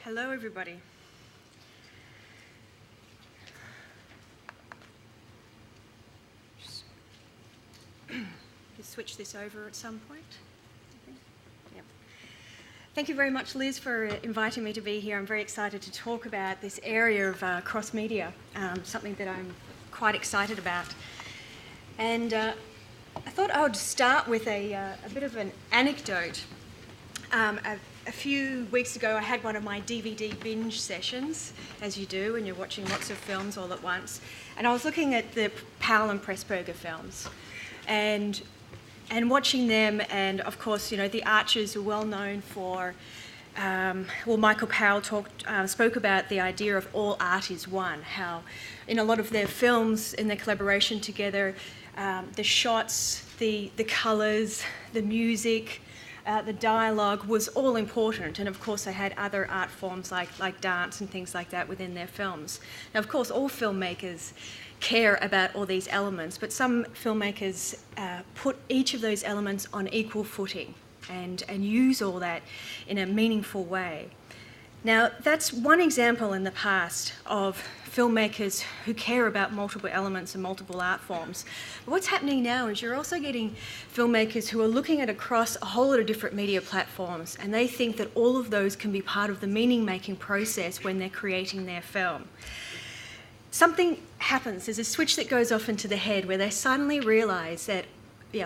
Hello, everybody. Just switch this over at some point. Yep. Thank you very much, Liz, for inviting me to be here. I'm very excited to talk about this area of cross-media, something that I'm quite excited about. And I thought I would start with a bit of an anecdote. A few weeks ago, I had one of my DVD binge sessions, as you do when you're watching lots of films all at once. And I was looking at the Powell and Pressburger films and watching them. And of course, you know, the Archers are well known for, Michael Powell spoke about the idea of all art is one, how in a lot of their films, in their collaboration together, the shots, the colours, the music, the dialogue was all important, and of course they had other art forms like dance and things like that within their films. Now, of course, all filmmakers care about all these elements, but some filmmakers put each of those elements on equal footing and use all that in a meaningful way. Now, that's one example in the past of filmmakers who care about multiple elements and multiple art forms. But what's happening now is you're also getting filmmakers who are looking at across a whole lot of different media platforms, and they think that all of those can be part of the meaning-making process when they're creating their film. Something happens, there's a switch that goes off into the head where they suddenly realise that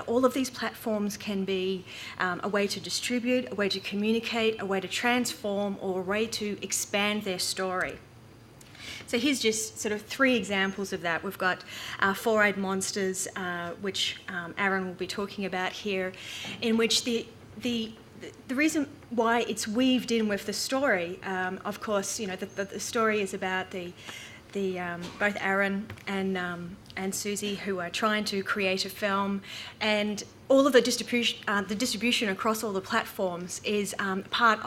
all of these platforms can be a way to distribute, a way to communicate, a way to transform, or a way to expand their story. So here's just sort of three examples of that. We've got Four-Eyed Monsters, which Aaron will be talking about here, in which the reason why it's weaved in with the story, of course, you know, the story is about both Aaron and Susie, who are trying to create a film, and all of the distribution across all the platforms is part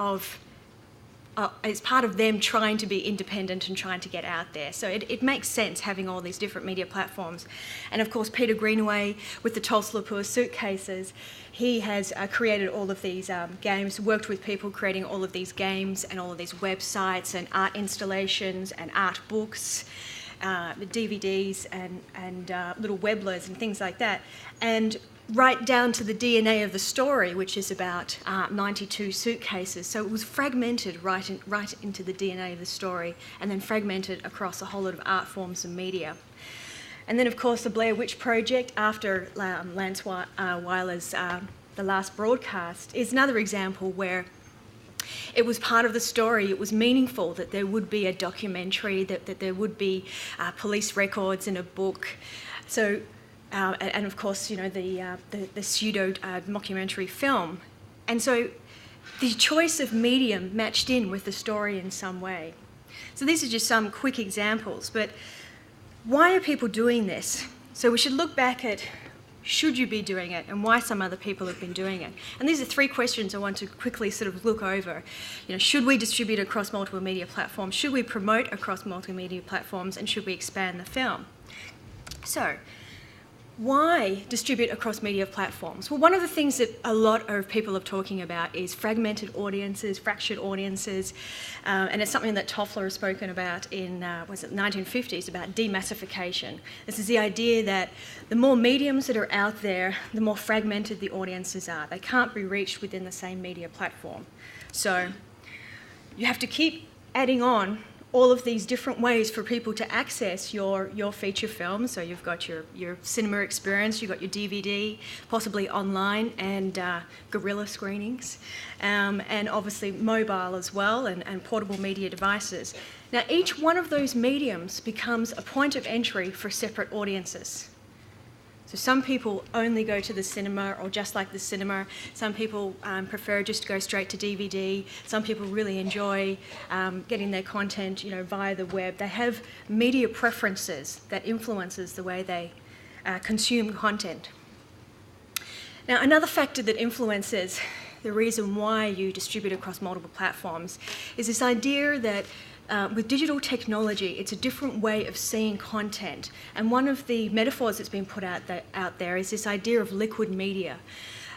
of them trying to be independent and trying to get out there. So it makes sense having all these different media platforms. And of course, Peter Greenaway with the Tulsa Lapua suitcases, he has created all of these games, worked with people creating all of these games and all of these websites and art installations and art books, the DVDs and little weblers and things like that. And right down to the DNA of the story, which is about 92 suitcases. So it was fragmented right into the DNA of the story, and then fragmented across a whole lot of art forms and media. And then, of course, the Blair Witch Project, after Lance Weiler's The Last Broadcast, is another example where it was part of the story. It was meaningful that there would be a documentary, that there would be police records in a book. So. And of course, you know, the pseudo mockumentary film. And so the choice of medium matched in with the story in some way. So these are just some quick examples, but why are people doing this? So we should look back at should you be doing it and why some other people have been doing it. And these are three questions I want to quickly sort of look over. You know, should we distribute across multiple media platforms? Should we promote across multimedia platforms? And should we expand the film? So, why distribute across media platforms? Well, one of the things that a lot of people are talking about is fragmented audiences, fractured audiences, and it's something that Toffler has spoken about in, the 1950s, about demassification. This is the idea that the more mediums that are out there, the more fragmented the audiences are. They can't be reached within the same media platform. So you have to keep adding on all of these different ways for people to access your feature film. So you've got your cinema experience, you've got your DVD, possibly online, and guerrilla screenings, and obviously mobile as well, and portable media devices. Now, each one of those mediums becomes a point of entry for separate audiences. So some people only go to the cinema or just like the cinema. Some people prefer just to go straight to DVD. Some people really enjoy getting their content, you know, via the web. They have media preferences that influences the way they consume content. Now, another factor that influences the reason why you distribute across multiple platforms is this idea that with digital technology, it's a different way of seeing content. And one of the metaphors that's been put out there is this idea of liquid media,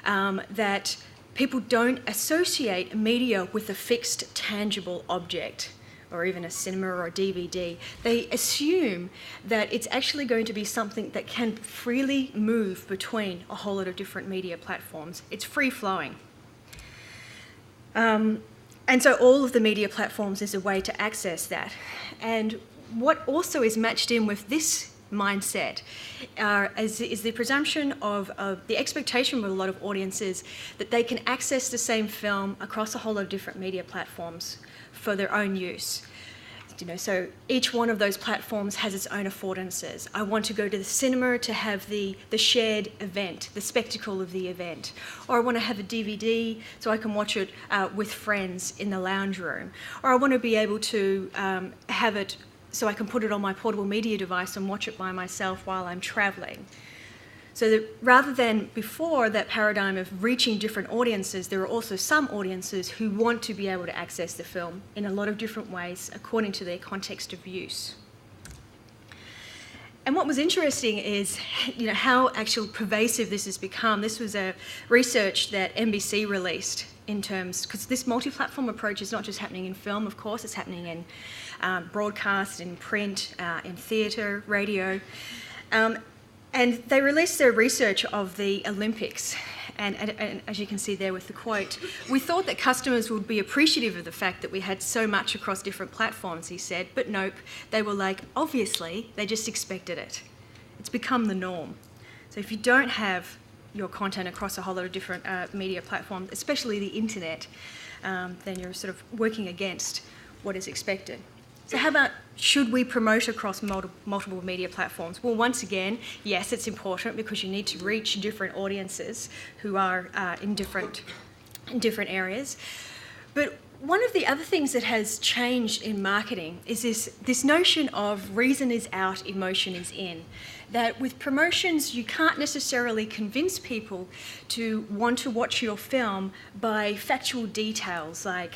that people don't associate media with a fixed, tangible object, or even a cinema or a DVD. They assume that it's actually going to be something that can freely move between a whole lot of different media platforms. It's free-flowing. And so all of the media platforms is a way to access that. And what also is matched in with this mindset is the presumption of the expectation of a lot of audiences that they can access the same film across a whole lot of different media platforms for their own use. So each one of those platforms has its own affordances. I want to go to the cinema to have the shared event, the spectacle of the event. Or I want to have a DVD so I can watch it with friends in the lounge room. Or I want to be able to have it so I can put it on my portable media device and watch it by myself while I'm travelling. So that rather than before that paradigm of reaching different audiences, there are also some audiences who want to be able to access the film in a lot of different ways according to their context of use. And what was interesting is, how actually pervasive this has become. This was a research that NBC released in terms, because this multi-platform approach is not just happening in film, of course, it's happening in broadcast, in print, in theatre, radio. And they released their research of the Olympics, and as you can see there with the quote, we thought that customers would be appreciative of the fact that we had so much across different platforms, he said, but nope, they were like, obviously, they just expected it. It's become the norm. So if you don't have your content across a whole lot of different media platforms, especially the internet, then you're sort of working against what is expected. So how about, should we promote across multiple media platforms? Well, once again, yes, it's important because you need to reach different audiences who are in different areas. But one of the other things that has changed in marketing is this notion of reason is out, emotion is in. That with promotions, you can't necessarily convince people to want to watch your film by factual details like,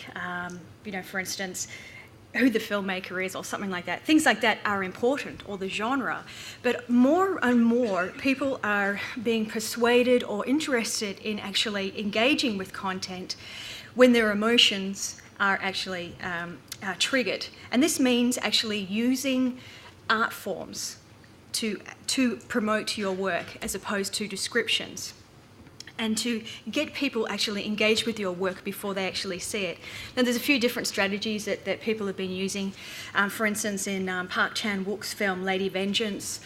for instance, who the filmmaker is or something like that. Things like that are important, or the genre. But more and more people are being persuaded or interested in actually engaging with content when their emotions are actually triggered. And this means actually using art forms to promote your work as opposed to descriptions, and to get people actually engaged with your work before they actually see it. Now, there's a few different strategies that people have been using. For instance, in Park Chan-wook's film Lady Vengeance,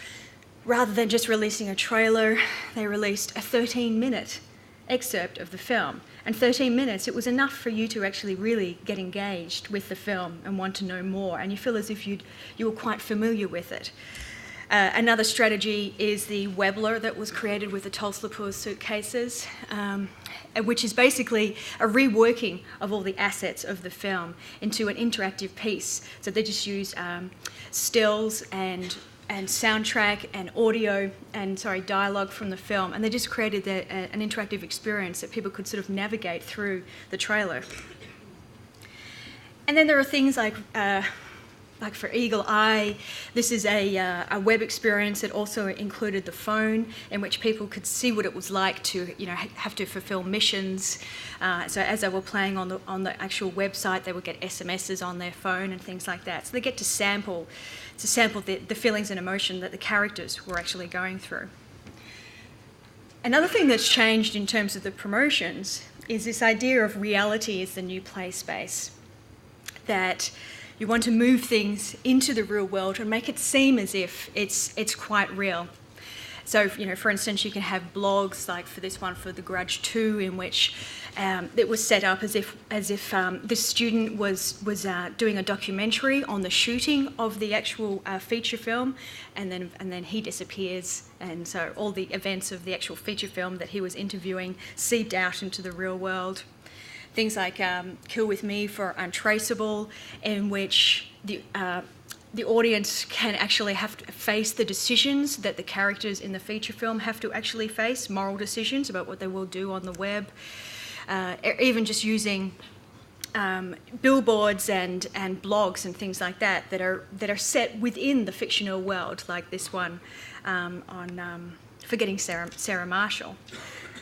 rather than just releasing a trailer, they released a 13-minute excerpt of the film. And 13 minutes, it was enough for you to actually really get engaged with the film and want to know more, and you feel as if you were quite familiar with it. Another strategy is the Webbler that was created with the Tolslapur suitcases, which is basically a reworking of all the assets of the film into an interactive piece. So they just use stills and soundtrack and audio and dialogue from the film, and they just created an interactive experience that people could sort of navigate through the trailer. And then there are things like for Eagle Eye, this is a web experience that also included the phone, in which people could see what it was like to have to fulfill missions. So as they were playing on the actual website, they would get SMSs on their phone and things like that. So they get to sample the feelings and emotion that the characters were actually going through. Another thing that's changed in terms of the promotions is this idea of reality as the new play space. That you want to move things into the real world and make it seem as if it's quite real. So, for instance, you can have blogs like for this one, for The Grudge 2, in which it was set up as if this student was doing a documentary on the shooting of the actual feature film, and then he disappears, and so all the events of the actual feature film that he was interviewing seeped out into the real world. Things like Kill With Me for Untraceable, in which the audience can actually have to face the decisions that the characters in the feature film have to actually face, moral decisions about what they will do on the web. Even just using billboards and blogs and things like that are set within the fictional world, like this one on Forgetting Sarah Marshall.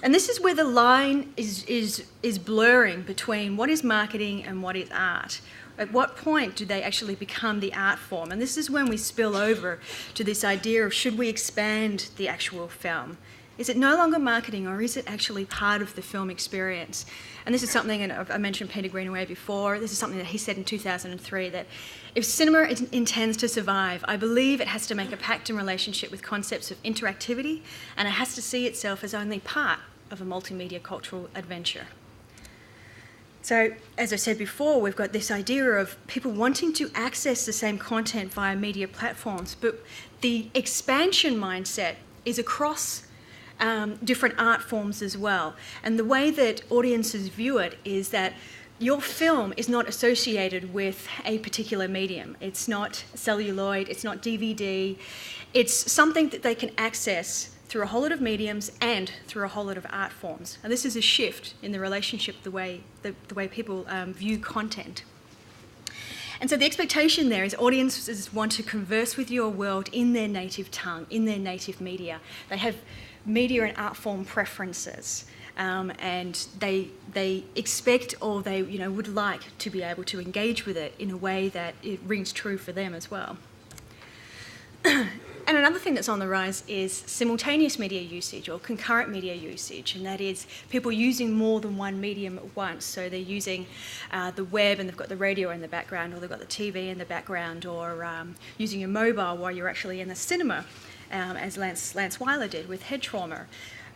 And this is where the line is blurring between what is marketing and what is art. At what point do they actually become the art form? And this is when we spill over to this idea of, should we expand the actual film? Is it no longer marketing, or is it actually part of the film experience? And this is something, and I mentioned Peter Greenaway before, this is something that he said in 2003, that if cinema intends to survive, I believe it has to make a pact and relationship with concepts of interactivity, and it has to see itself as only part of a multimedia cultural adventure. So, as I said before, we've got this idea of people wanting to access the same content via media platforms, but the expansion mindset is across different art forms as well. And the way that audiences view it is that your film is not associated with a particular medium. It's not celluloid, it's not DVD. It's something that they can access through a whole lot of mediums and through a whole lot of art forms. And this is a shift in the relationship, the way people view content. And so the expectation there is audiences want to converse with your world in their native tongue, in their native media. They have media and art form preferences, and they expect, or they would like to be able to engage with it in a way that it rings true for them as well. And another thing that's on the rise is simultaneous media usage, or concurrent media usage, and that is people using more than one medium at once. So they're using the web, and they've got the radio in the background, or they've got the TV in the background, or using your mobile while you're actually in the cinema, as Lance Weiler did with Head Trauma.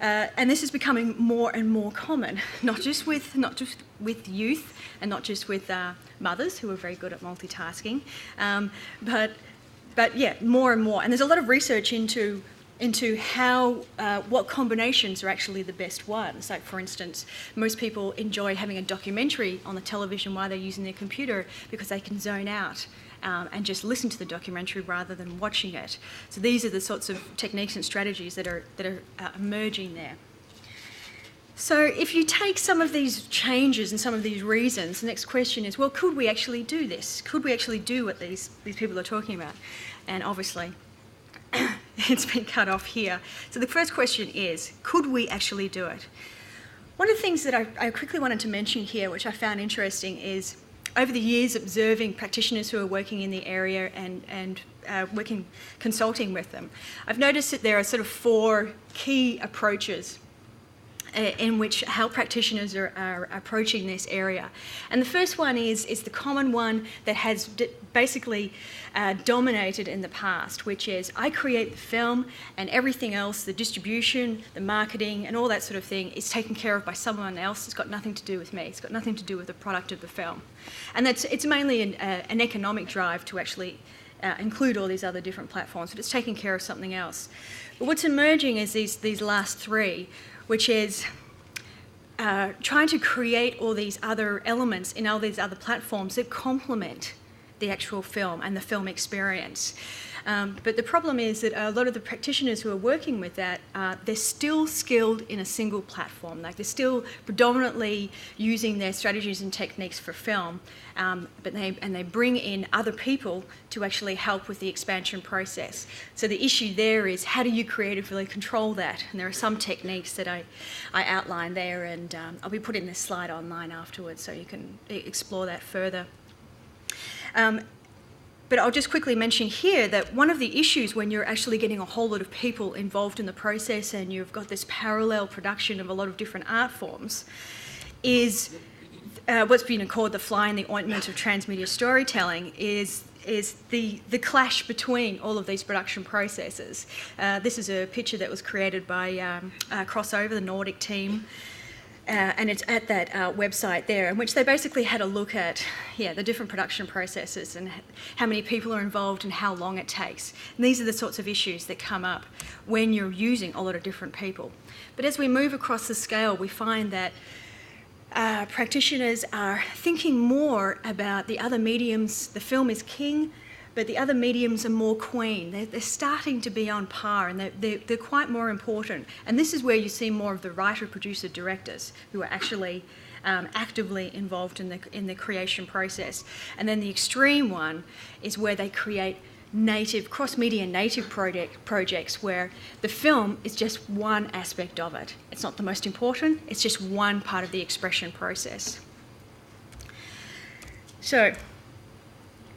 And this is becoming more and more common, not just with youth, and not just with mothers who are very good at multitasking, but yeah, more and more. And there's a lot of research into how what combinations are actually the best ones. Like, for instance, most people enjoy having a documentary on the television while they're using their computer because they can zone out and just listen to the documentary rather than watching it. So these are the sorts of techniques and strategies that are emerging there. So if you take some of these changes and some of these reasons, the next question is, well, could we actually do this? Could we actually do what these people are talking about? And obviously, it's been cut off here. So the first question is, could we actually do it? One of the things that I quickly wanted to mention here, which I found interesting, is over the years observing practitioners who are working in the area and consulting with them, I've noticed that there are sort of 4 key approaches in which how practitioners are approaching this area. And the first one is the common one that has basically dominated in the past, which is, I create the film and everything else, the distribution, the marketing and all that sort of thing, is taken care of by someone else. It's got nothing to do with me. It's got nothing to do with the product of the film. And it's mainly an economic drive to actually include all these other different platforms, but it's taking care of something else. But what's emerging is these last 3, which is trying to create all these other elements in all these other platforms that complement the actual film and the film experience. But the problem is that a lot of the practitioners who are working with that, they're still skilled in a single platform. Like, they're still predominantly using their strategies and techniques for film, but they bring in other people to actually help with the expansion process. So the issue there is, how do you creatively control that? And there are some techniques that I outline there, and I'll be putting this slide online afterwards so you can explore that further. But I'll just quickly mention here that one of the issues when you're actually getting a whole lot of people involved in the process and you've got this parallel production of a lot of different art forms is what's been called the fly in the ointment of transmedia storytelling, is the clash between all of these production processes. This is a picture that was created by Crossover, the Nordic team. And it's at that website there, in which they basically had a look at the different production processes and how many people are involved and how long it takes. And these are the sorts of issues that come up when you're using a lot of different people. But as we move across the scale, we find that practitioners are thinking more about the other mediums. The film is king, but the other mediums are more queen. They're starting to be on par, and they're quite more important. And this is where you see more of the writer, producer, directors who are actually actively involved in the creation process. And then the extreme one is where they create native, cross-media native projects where the film is just one aspect of it. It's not the most important, it's just one part of the expression process. So,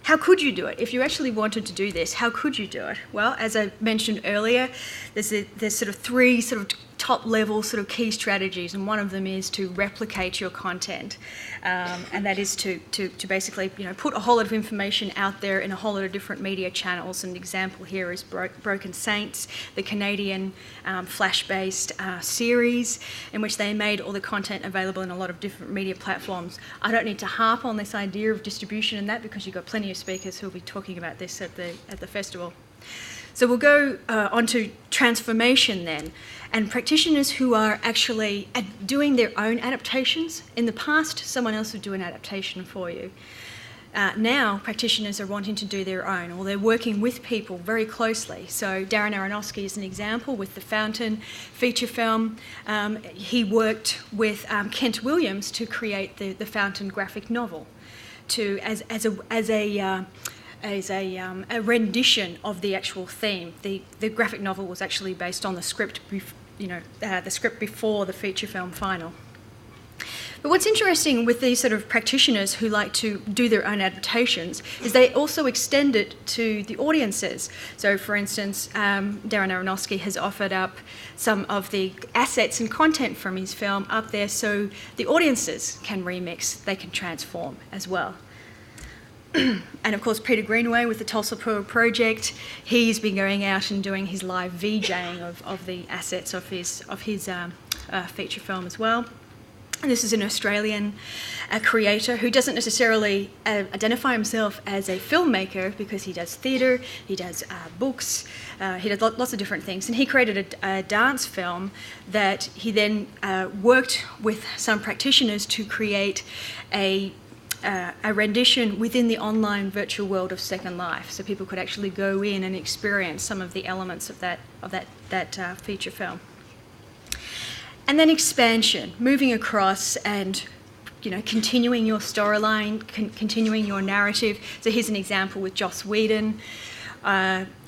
how could you do it? If you actually wanted to do this, how could you do it? Well, as I mentioned earlier, there's sort of three sort of top-level sort of key strategies, and one of them is to replicate your content, and that is to basically, you know, put a whole lot of information out there in a whole lot of different media channels. An example here is Broken Saints, the Canadian Flash-based series in which they made all the content available in a lot of different media platforms. I don't need to harp on this idea of distribution and that because you've got plenty of speakers who will be talking about this at the festival. So we'll go on to transformation then, and practitioners who are actually doing their own adaptations. In the past, someone else would do an adaptation for you. Now, practitioners are wanting to do their own, or they're working with people very closely. So Darren Aronofsky is an example with the Fountain feature film. He worked with Kent Williams to create the Fountain graphic novel, as a rendition of the actual theme. The graphic novel was actually based on the script, the script before the feature film final. But what's interesting with these sort of practitioners who like to do their own adaptations is they also extend it to the audiences. So, for instance, Darren Aronofsky has offered up some of the assets and content from his film up there so the audiences can remix, they can transform as well. And of course, Peter Greenaway with the Tulsa Pearl Project, he's been going out and doing his live VJing of the assets of his feature film as well. And this is an Australian creator who doesn't necessarily identify himself as a filmmaker because he does theatre, he does books, he does lots of different things. And he created a dance film that he then worked with some practitioners to create a rendition within the online virtual world of Second Life, so people could actually go in and experience some of the elements of that feature film. And then expansion, moving across and, you know, continuing your storyline, continuing your narrative. So here's an example with Joss Whedon.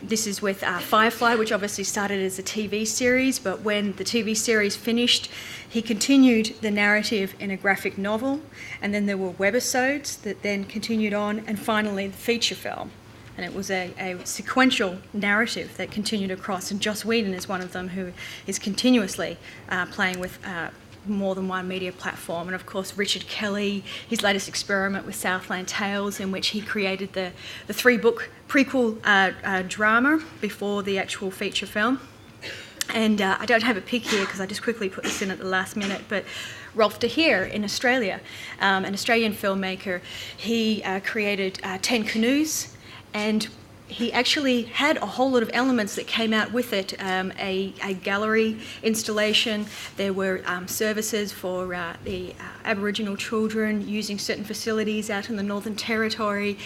This is with Firefly, which obviously started as a TV series, but when the TV series finished, he continued the narrative in a graphic novel, and then there were webisodes that then continued on, and finally the feature film. And it was a sequential narrative that continued across, and Joss Whedon is one of them who is continuously playing with more than one media platform. And of course Richard Kelly, his latest experiment with Southland Tales, in which he created the three-book prequel drama before the actual feature film. And I don't have a pic here because I just quickly put this in at the last minute, but Rolf de Heer in Australia, an Australian filmmaker, he created 10 Canoes, and he actually had a whole lot of elements that came out with it, a gallery installation. There were services for the Aboriginal children using certain facilities out in the Northern Territory,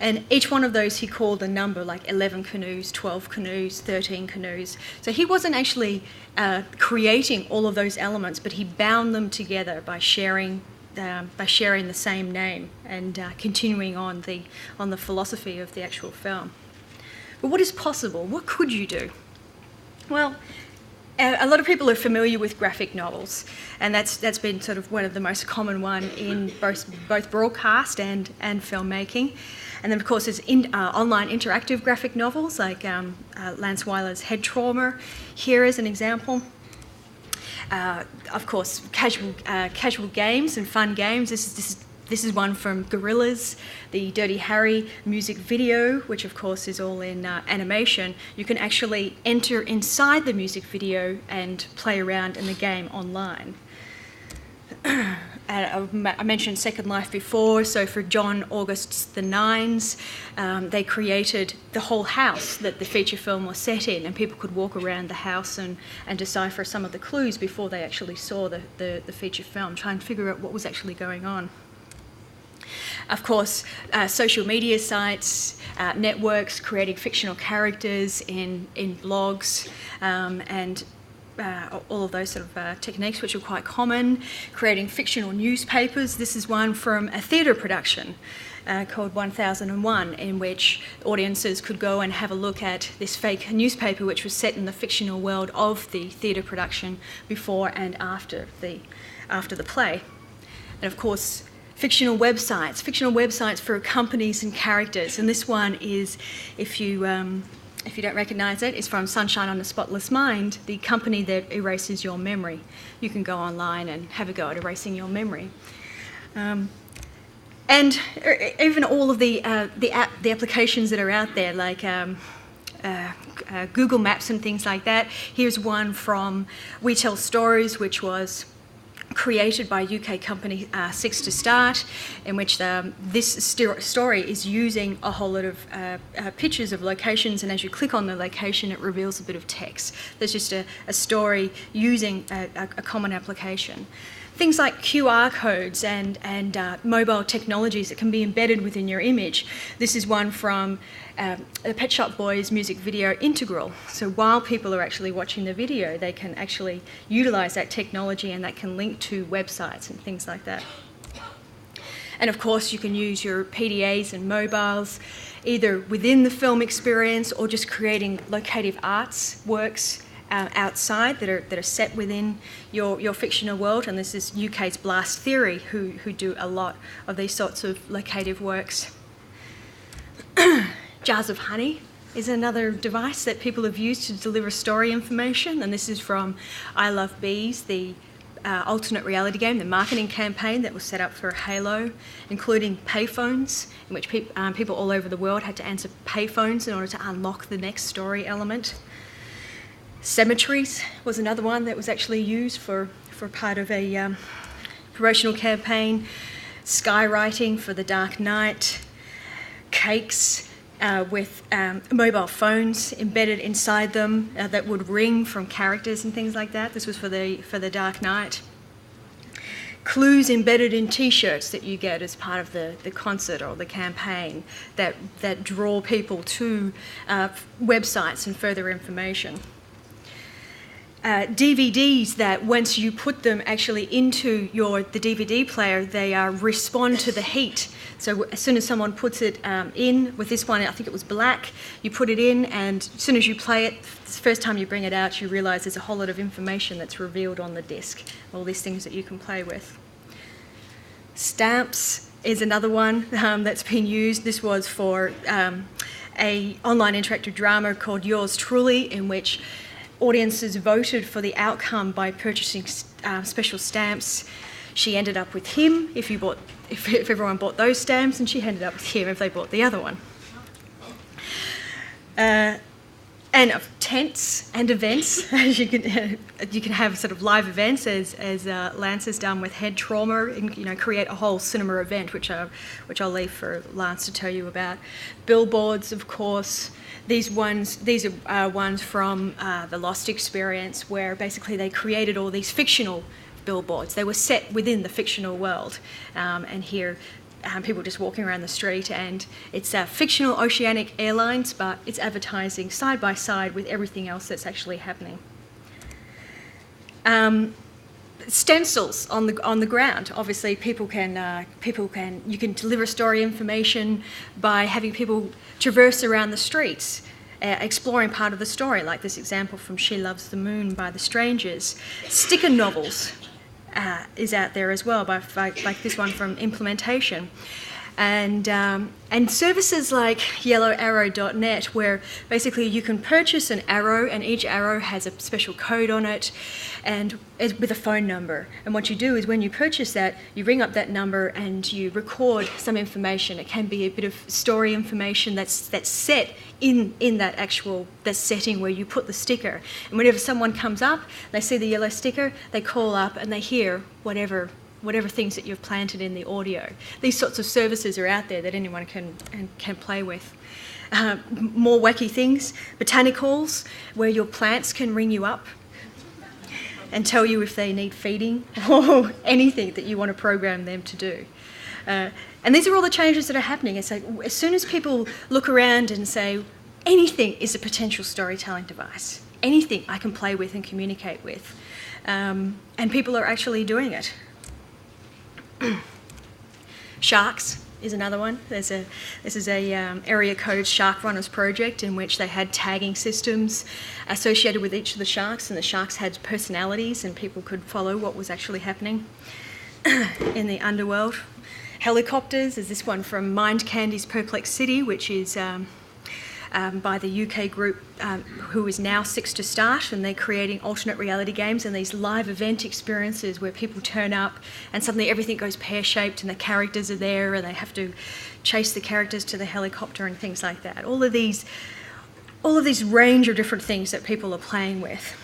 and each one of those he called a number, like 11 canoes, 12 canoes, 13 canoes. So he wasn't actually creating all of those elements, but he bound them together by sharing the same name and continuing on the philosophy of the actual film. But what is possible? What could you do? Well, a lot of people are familiar with graphic novels, and that's been sort of one of the most common one in both broadcast and filmmaking. And then, of course, there's online interactive graphic novels like Lance Weiler's Head Trauma. Here is an example. Of course, casual games and fun games. This is one from Gorillaz, the Dirty Harry music video, which of course is all in animation. You can actually enter inside the music video and play around in the game online. I mentioned Second Life before, so for John August's The Nines, they created the whole house that the feature film was set in, and people could walk around the house and decipher some of the clues before they actually saw the feature film, try and figure out what was actually going on. Of course, social media sites, networks creating fictional characters in blogs, and all of those sort of techniques which are quite common. Creating fictional newspapers. This is one from a theatre production called 1001, in which audiences could go and have a look at this fake newspaper, which was set in the fictional world of the theatre production before and after the play. And of course, fictional websites for companies and characters. And this one is, if you don't recognise it, it's from Sunshine on a Spotless Mind, the company that erases your memory. You can go online and have a go at erasing your memory. And even all of the applications that are out there, like Google Maps and things like that. Here's one from We Tell Stories, which was created by UK company Six to Start, in which this story is using a whole lot of pictures of locations, and as you click on the location it reveals a bit of text. There's just a story using a common application. Things like QR codes and mobile technologies that can be embedded within your image. This is one from the Pet Shop Boys music video Integral. So while people are actually watching the video, they can actually utilise that technology, and that can link to websites and things like that. And of course, you can use your PDAs and mobiles either within the film experience or just creating locative arts works outside that are set within your fictional world. And this is UK's Blast Theory, who do a lot of these sorts of locative works. Jars of Honey is another device that people have used to deliver story information, and this is from I Love Bees, the alternate reality game, the marketing campaign that was set up for Halo, including payphones, in which people all over the world had to answer payphones in order to unlock the next story element. Cemeteries was another one that was actually used for part of a promotional campaign. Skywriting for The Dark Knight. Cakes with mobile phones embedded inside them that would ring from characters and things like that. This was for the Dark Knight. Clues embedded in T-shirts that you get as part of the concert or the campaign that draw people to websites and further information. DVDs that once you put them actually into the DVD player, they respond to the heat. So as soon as someone puts it in, with this one I think it was black, you put it in, and as soon as you play it, the first time you bring it out, you realise there's a whole lot of information that's revealed on the disc. All these things that you can play with. Stamps is another one that's been used. This was for a online interactive drama called Yours Truly, in which audiences voted for the outcome by purchasing special stamps. She ended up with him if everyone bought those stamps, and she ended up with him if they bought the other one. And of tents and events, you can have sort of live events, as Lance has done with Head Trauma, and create a whole cinema event, which I'll leave for Lance to tell you about. Billboards, of course. These are ones from the Lost experience, where basically they created all these fictional billboards. They were set within the fictional world, and here people just walking around the street, and it's fictional Oceanic Airlines, but it's advertising side by side with everything else that's actually happening. Stencils on the ground. Obviously, you can deliver story information by having people traverse around the streets, exploring part of the story, like this example from She Loves the Moon by The Strangers. Sticker novels is out there as well, like this one from Implementation. And services like yellowarrow.net, where basically you can purchase an arrow, and each arrow has a special code on it and with a phone number. And what you do is when you purchase that, you ring up that number and you record some information. It can be a bit of story information that's set in that setting where you put the sticker. And whenever someone comes up, they see the yellow sticker, they call up and they hear whatever things that you've planted in the audio. These sorts of services are out there that anyone can play with. More wacky things, botanicals, where your plants can ring you up and tell you if they need feeding or anything that you want to program them to do. And these are all the changes that are happening. It's like, as soon as people look around and say, anything is a potential storytelling device, anything I can play with and communicate with, and people are actually doing it. Sharks is another one. This is a area code shark runners project in which they had tagging systems associated with each of the sharks, and the sharks had personalities and people could follow what was actually happening in the underworld. Helicopters is this one from Mind Candy's Perplex City, which is by the UK group who is now Six to Start, and they're creating alternate reality games and these live event experiences where people turn up and suddenly everything goes pear-shaped and the characters are there and they have to chase the characters to the helicopter and things like that. All of these range of different things that people are playing with.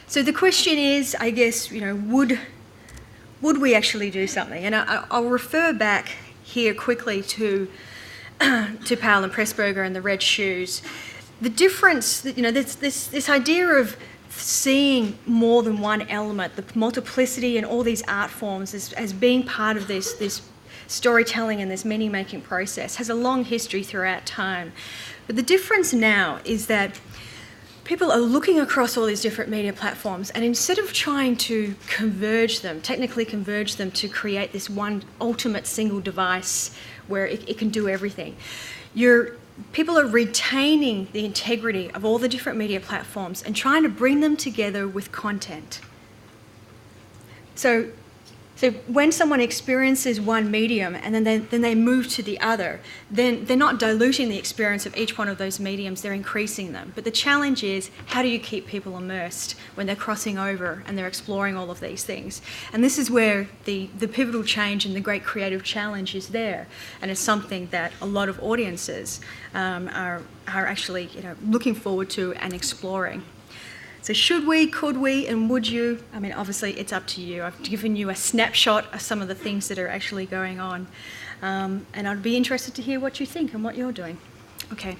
So the question is, I guess, would we actually do something? And I'll refer back here quickly to Powell and Pressburger and the red shoes. The difference, this idea of seeing more than one element, the multiplicity and all these art forms as being part of this storytelling and this meaning-making process has a long history throughout time. But the difference now is that people are looking across all these different media platforms, and instead of trying to technically converge them to create this one ultimate single device where it can do everything, people are retaining the integrity of all the different media platforms and trying to bring them together with content. So when someone experiences one medium and then they move to the other, then they're not diluting the experience of each one of those mediums, they're increasing them. But the challenge is, how do you keep people immersed when they're crossing over and they're exploring all of these things? And this is where the pivotal change and the great creative challenge is there. And it's something that a lot of audiences are actually looking forward to and exploring. So should we, could we, and would you? I mean, obviously it's up to you. I've given you a snapshot of some of the things that are actually going on. And I'd be interested to hear what you think and what you're doing. Okay.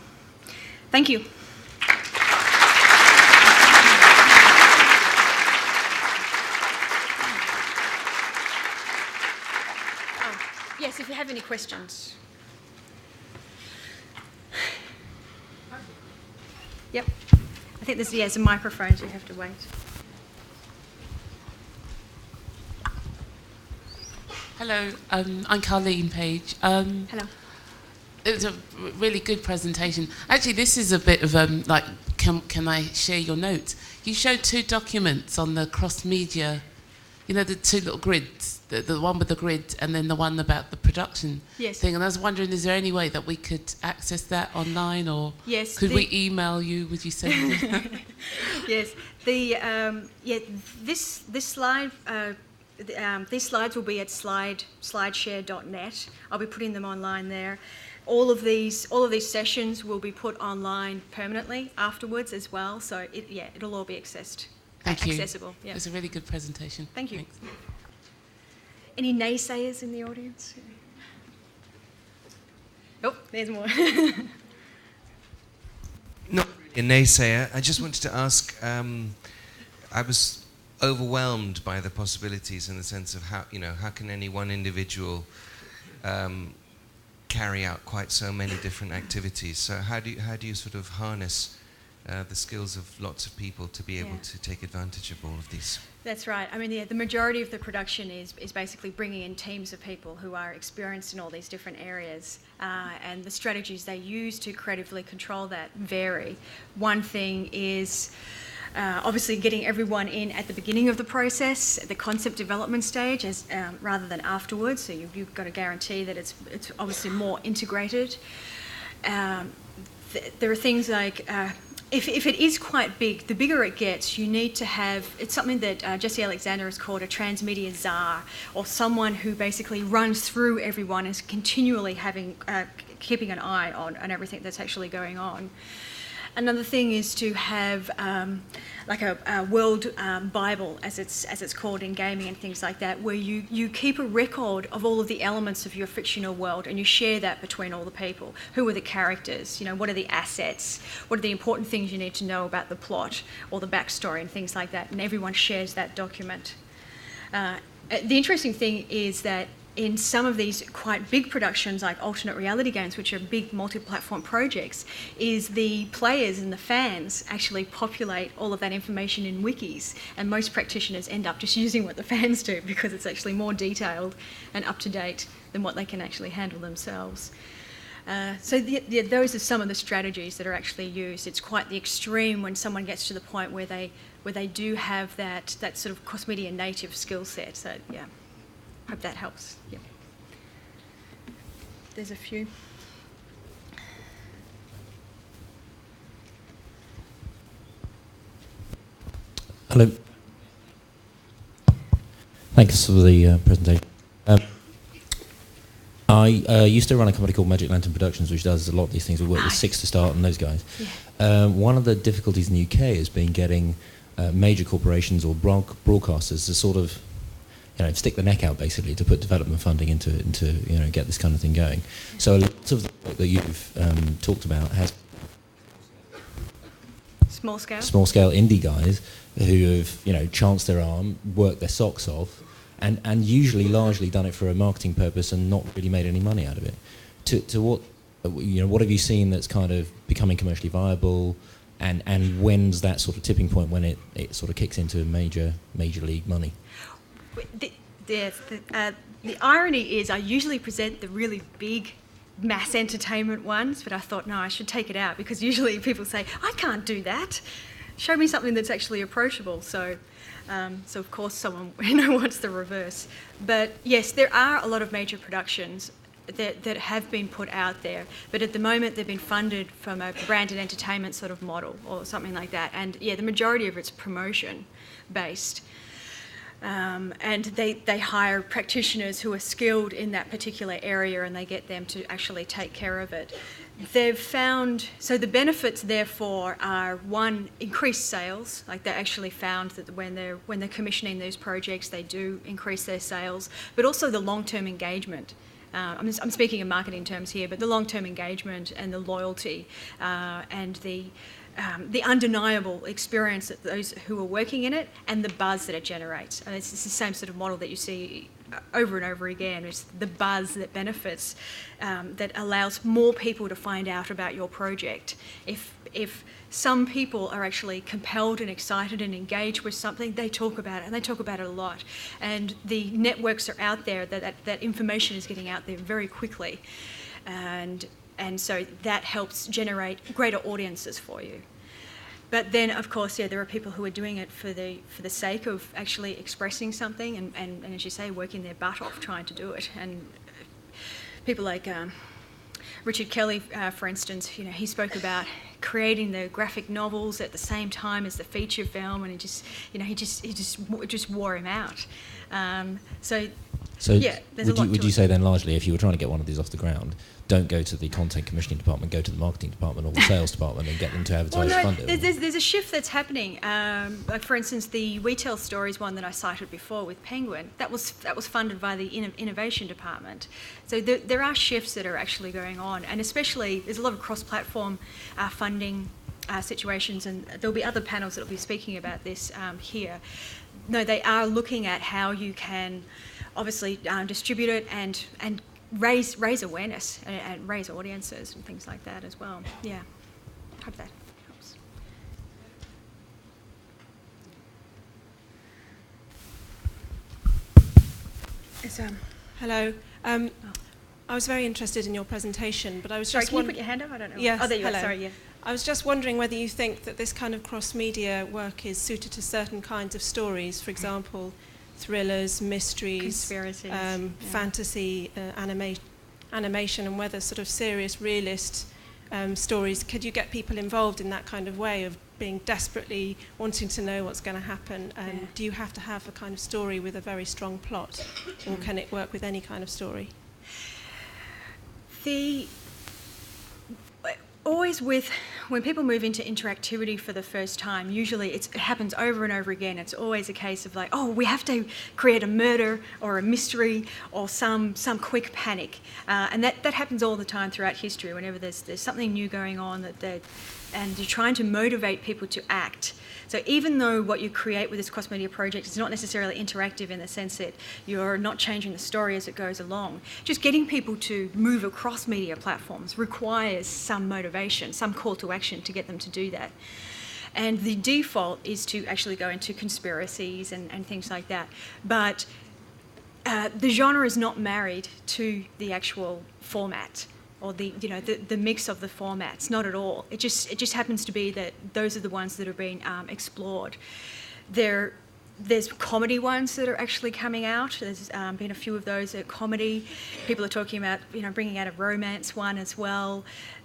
Thank you. Yes, if you have any questions. Yep. I think there's some microphones, you have to wait. Hello, I'm Carleen Page. Hello. It was a really good presentation. Actually, this is a bit of can I share your notes? You showed two documents on the cross-media, the two little grids, the one with the grid and then the one about the production thing. And I was wondering, is there any way that we could access that online, or could we email you? Would you send it? Yes. This slide. These slides will be at slideshare.net. I'll be putting them online there. All of these sessions will be put online permanently afterwards as well. So it'll all be accessible. Yeah. It was a really good presentation. Thank you. Thanks. Any naysayers in the audience? Oh, there's more. Not a naysayer. I just wanted to ask. I was overwhelmed by the possibilities in the sense of how can any one individual carry out quite so many different activities. So how do you sort of harness the skills of lots of people to be able to take advantage of all of these? That's right. I mean, the majority of the production is basically bringing in teams of people who are experienced in all these different areas, and the strategies they use to creatively control that vary. One thing is obviously getting everyone in at the beginning of the process, at the concept development stage, rather than afterwards. So you've got to guarantee that it's obviously more integrated. There are things like if it is quite big, the bigger it gets, you need to have, it's something that Jesse Alexander has called a transmedia czar, or someone who basically runs through everyone and is continually keeping an eye on everything that's actually going on. Another thing is to have like a world Bible, as it's called in gaming and things like that, where you keep a record of all of the elements of your fictional world and you share that between all the people. Who are the characters? What are the assets? What are the important things you need to know about the plot or the backstory and things like that? And everyone shares that document. The interesting thing is that in some of these quite big productions like alternate reality games, which are big multi-platform projects, is the players and the fans actually populate all of that information in wikis, and most practitioners end up just using what the fans do because it's actually more detailed and up-to-date than what they can actually handle themselves. So those are some of the strategies that are actually used. It's quite the extreme when someone gets to the point where they do have that sort of cross-media native skill set. So yeah, hope that helps. Yeah. There's a few. Hello. Thanks for the presentation. I used to run a company called Magic Lantern Productions, which does a lot of these things. We work with Six to Start and those guys. Yeah. One of the difficulties in the UK has been getting major corporations or broadcasters to sort of, stick the neck out basically to put development funding into get this kind of thing going. So a lot of the work that you've talked about has small scale indie guys who have chanced their arm, worked their socks off, and usually largely done it for a marketing purpose and not really made any money out of it. To what what have you seen that's kind of becoming commercially viable, and when's that sort of tipping point when it sort of kicks into major league money? The irony is I usually present the really big mass entertainment ones, but I thought, no, I should take it out, because usually people say, I can't do that. Show me something that's actually approachable. So of course someone wants the reverse. But yes, there are a lot of major productions that have been put out there, but at the moment they've been funded from a branded entertainment sort of model or something like that. And yeah, the majority of it's promotion based. And they hire practitioners who are skilled in that particular area, and they get them to actually take care of it. They've found, so the benefits therefore are, one, increased sales. Like they actually found that when they're commissioning these projects, they do increase their sales, but also the long-term engagement. I'm speaking in marketing terms here, but the long-term engagement and the loyalty and the undeniable experience that those who are working in it, and the buzz that it generates. And it's the same sort of model that you see over and over again. It's the buzz that benefits, that allows more people to find out about your project. If some people are actually compelled and excited and engaged with something, they talk about it, and they talk about it a lot. And the networks are out there, that information is getting out there very quickly. And so that helps generate greater audiences for you. But then, of course, yeah, there are people who are doing it for the sake of actually expressing something, and as you say, working their butt off trying to do it. And people like Richard Kelly, for instance, he spoke about creating the graphic novels at the same time as the feature film, and it just wore him out. So yeah, there's a lot to it. Would you say then, largely, if you were trying to get one of these off the ground, don't go to the content commissioning department, go to the marketing department or the sales department and get them to advertise and fund it? There's a shift that's happening. Like for instance, the We Tell Stories one that I cited before with Penguin, that was funded by the innovation department. So there are shifts that are actually going on, and especially there's a lot of cross-platform funding situations, and there'll be other panels that will be speaking about this here. No, they are looking at how you can obviously distribute it and raise awareness and raise audiences and things like that as well. Yeah, hope that helps. Hello. I was very interested in your presentation, but I was sorry, just can you put your hand up? I don't know. Yes, oh, there you hello. are. Sorry, yeah. I was just wondering whether you think that this kind of cross-media work is suited to certain kinds of stories, for example, thrillers, mysteries, conspiracies, fantasy, animation, and whether sort of serious realist stories, could you get people involved in that kind of way of being desperately wanting to know what's going to happen? Do you have to have a kind of story with a very strong plot, or can it work with any kind of story? Always with when people move into interactivity for the first time, usually it happens over and over again. It's always a case of like, oh, we have to create a murder or a mystery or some quick panic, and that happens all the time throughout history. Whenever there's something new going on and you're trying to motivate people to act. So even though what you create with this cross-media project is not necessarily interactive in the sense that you're not changing the story as it goes along, just getting people to move across media platforms requires some motivation, some call to action to get them to do that. And the default is to actually go into conspiracies and things like that. But the genre is not married to the actual format, or the mix of the formats, not at all. It just happens to be that those are the ones that are being explored. There's comedy ones that are actually coming out. There's been a few of those at comedy. People are talking about bringing out a romance one as well.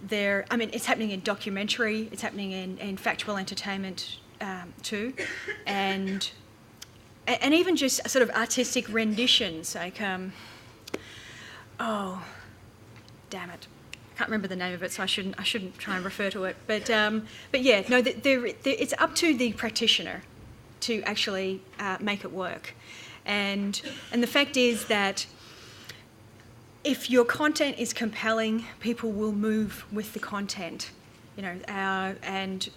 It's happening in documentary. It's happening in factual entertainment too, and even just sort of artistic renditions like damn it, I can't remember the name of it, so I shouldn't try and refer to it. But yeah, no, it's up to the practitioner to actually make it work, and the fact is that if your content is compelling, people will move with the content, and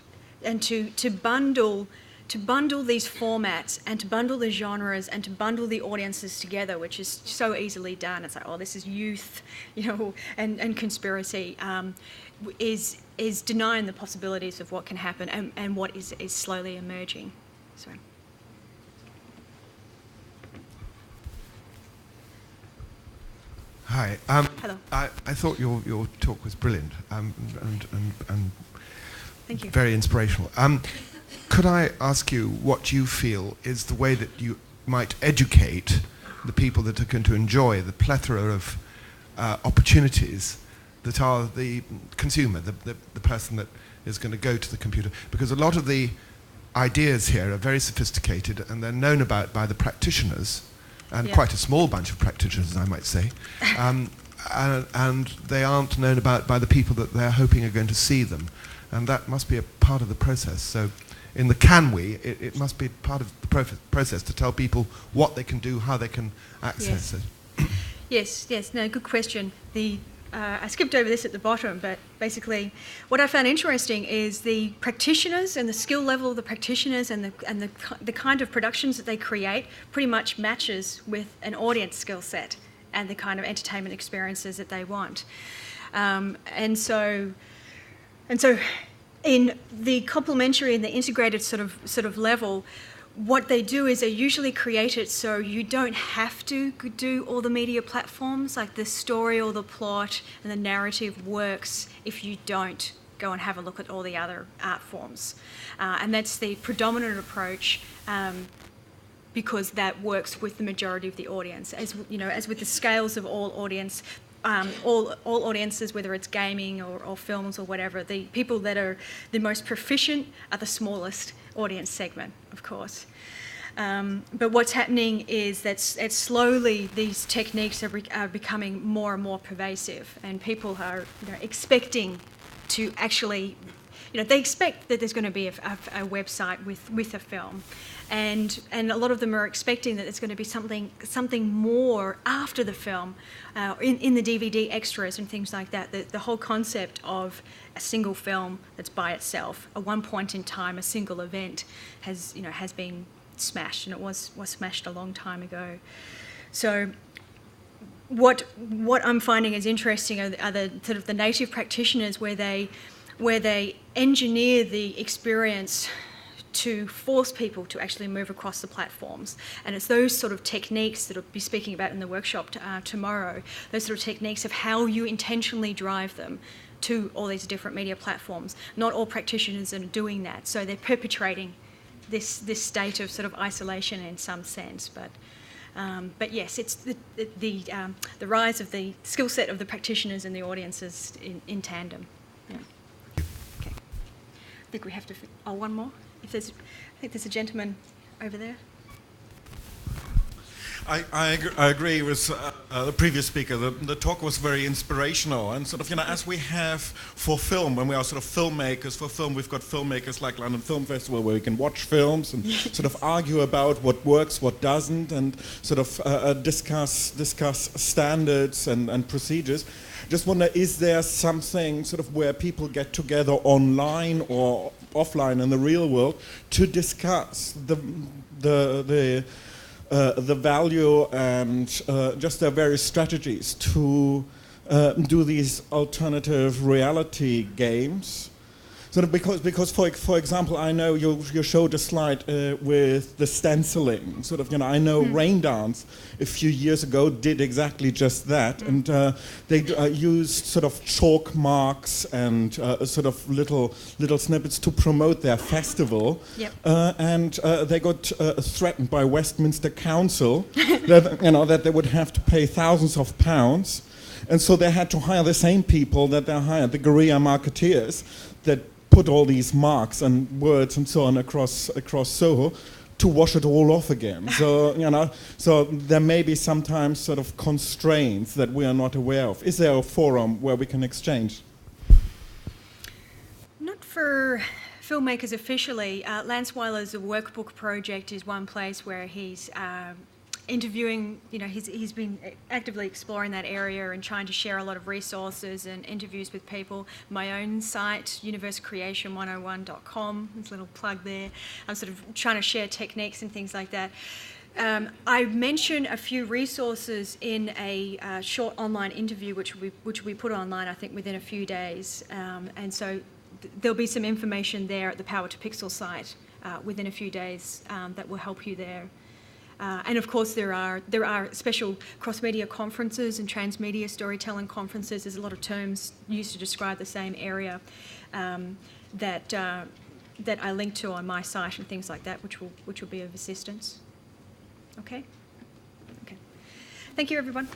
to bundle these formats and to bundle the genres and to bundle the audiences together, which is so easily done. It's like, oh, this is youth, and conspiracy, is denying the possibilities of what can happen and what is slowly emerging. So. Hi. Hello. I thought your talk was brilliant and Thank you. very inspirational. Could I ask you what you feel is the way that you might educate the people that are going to enjoy the plethora of opportunities that are the consumer, the person that is going to go to the computer? Because a lot of the ideas here are very sophisticated and they're known about by the practitioners, and quite a small bunch of practitioners, I might say, and they aren't known about by the people that they're hoping are going to see them. And that must be a part of the process. So in the can we, it must be part of the process to tell people what they can do, how they can access it. Yes, no, good question. I skipped over this at the bottom, but basically what I found interesting is the practitioners and the skill level of the practitioners and the kind of productions that they create pretty much matches with an audience skill set and the kind of entertainment experiences that they want. And so in the complementary and the integrated sort of level, what they do is they usually create it so you don't have to do all the media platforms, like the story or the plot and the narrative works if you don't go and have a look at all the other art forms. And that's the predominant approach, because that works with the majority of the audience. As with the scales of all audience, all audiences, whether it's gaming or films or whatever, the people that are the most proficient are the smallest audience segment, of course. But what's happening is that slowly these techniques are becoming more and more pervasive, and people are expecting to actually, they expect that there's going to be a website with a film. And a lot of them are expecting that there's going to be something more after the film, in the DVD extras and things like that. The whole concept of a single film that's by itself, at one point in time, a single event has been smashed, and it was smashed a long time ago. So what I'm finding is interesting are the sort of the native practitioners where they engineer the experience to force people to actually move across the platforms. And it's those sort of techniques that I'll be speaking about in the workshop tomorrow, those sort of techniques of how you intentionally drive them to all these different media platforms. Not all practitioners are doing that, so they're perpetrating this state of sort of isolation in some sense. But yes, it's the rise of the skill set of the practitioners and the audiences in tandem. Yeah. Okay. I think we have to. One more. I think there's a gentleman over there. I agree with the previous speaker. The talk was very inspirational, and sort of, as we have for film, when we are sort of filmmakers for film, we've got filmmakers like London Film Festival where we can watch films and sort of argue about what works, what doesn't, and sort of discuss standards and procedures. Just wonder, is there something sort of where people get together online or offline in the real world to discuss the value and just their various strategies to do these alternative reality games? Sort of because for example, I know you showed a slide with the stenciling. Sort of, I know Rain Dance a few years ago did exactly just that, and they used sort of chalk marks and sort of little snippets to promote their festival. Yep. And they got threatened by Westminster Council that they would have to pay thousands of pounds, and so they had to hire the same people that they hired, the guerrilla marketeers that put all these marks and words and so on across Soho to wash it all off again. So, so there may be sometimes sort of constraints that we are not aware of. Is there a forum where we can exchange? Not for filmmakers officially. Lance Weiler's Workbook project is one place where he's interviewing, he's been actively exploring that area and trying to share a lot of resources and interviews with people. My own site, universecreation101.com, there's a little plug there. I'm sort of trying to share techniques and things like that. I mentioned a few resources in a short online interview which we put online, I think, within a few days. And so there'll be some information there at the Power to Pixel site within a few days that will help you there. And of course, there are special cross-media conferences and transmedia storytelling conferences. There's a lot of terms used to describe the same area that I link to on my site and things like that, which will be of assistance. Okay. Thank you, everyone.